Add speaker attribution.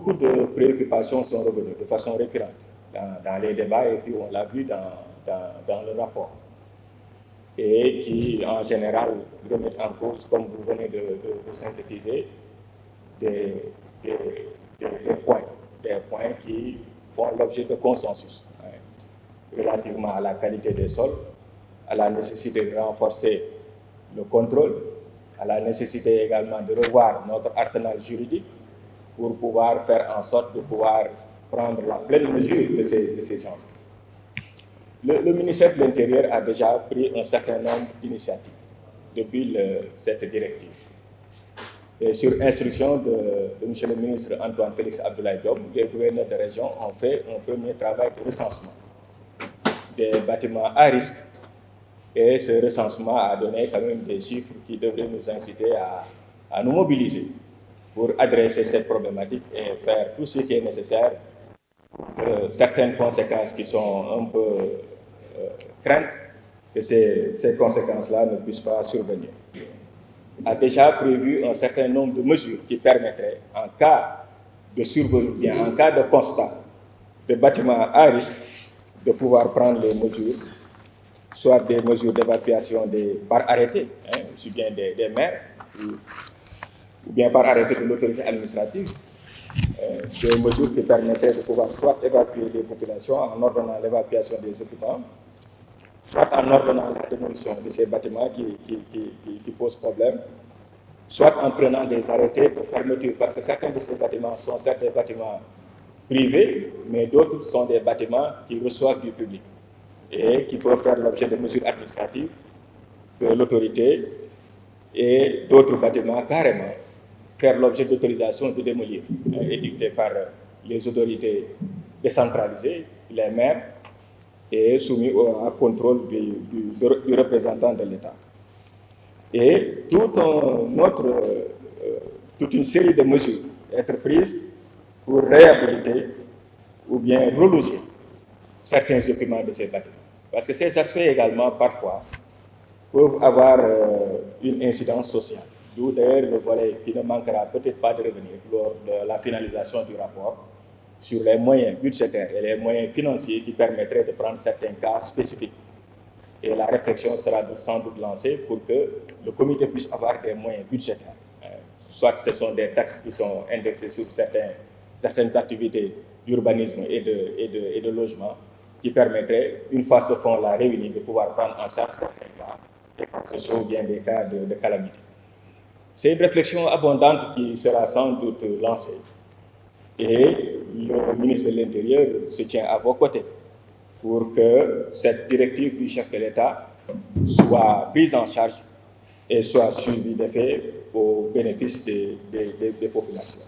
Speaker 1: beaucoup de préoccupations sont revenues de façon récurrente dans les débats et puis on l'a vu dans le rapport. Et qui, en général, remettent en cause, comme vous venez de synthétiser, des points qui font l'objet de consensus relativement à la qualité des sols, à la nécessité de renforcer le contrôle, à la nécessité également de revoir notre arsenal juridique pour pouvoir faire en sorte de pouvoir prendre la pleine mesure de ces changements. Le ministère de l'Intérieur a déjà pris un certain nombre d'initiatives depuis cette directive. Et sur instruction de M. le ministre Antoine Félix Abdoulaye Diop, les gouverneurs de région ont fait un premier travail de recensement des bâtiments à risque. Et ce recensement a donné quand même des chiffres qui devraient nous inciter à nous mobiliser pour adresser cette problématique et faire tout ce qui est nécessaire pour que certaines conséquences qui sont un peu craintes, que ces conséquences-là ne puissent pas survenir. A déjà prévu un certain nombre de mesures qui permettraient, en cas de survenue, en cas de constat de bâtiments à risque, de pouvoir prendre les mesures, soit des mesures d'évacuation par arrêté, aussi bien des maires, ou bien par arrêté de l'autorité administrative, des mesures qui permettraient de pouvoir soit évacuer les populations en ordonnant l'évacuation des occupants, soit en ordonnant la démolition de ces bâtiments qui posent problème, soit en prenant des arrêtés de fermeture, parce que certains de ces bâtiments sont certes des bâtiments privés, mais d'autres sont des bâtiments qui reçoivent du public et qui peuvent faire l'objet de mesures administratives de l'autorité, et d'autres bâtiments carrément faire l'objet d'autorisation de démolir, édictées par les autorités décentralisées, les maires, et soumis à contrôle du représentant de l'État. Et toute une série de mesures être prises pour réhabiliter ou bien reloger certains occupants de ces bâtiments. Parce que ces aspects également, parfois, peuvent avoir une incidence sociale. D'où d'ailleurs le volet qui ne manquera peut-être pas de revenir lors de la finalisation du rapport sur les moyens budgétaires et les moyens financiers qui permettraient de prendre certains cas spécifiques. Et la réflexion sera sans doute lancée pour que le comité puisse avoir des moyens budgétaires. Soit ce sont des taxes qui sont indexées sur certaines activités d'urbanisme et de logement, qui permettraient, une fois ce fonds-là réuni, de pouvoir prendre en charge certains cas, des cas sociaux ou bien des cas de calamité. C'est une réflexion abondante qui sera sans doute lancée. Et le ministre de l'Intérieur se tient à vos côtés pour que cette directive du chef de l'État soit prise en charge et soit suivie d'effet au bénéfice des populations.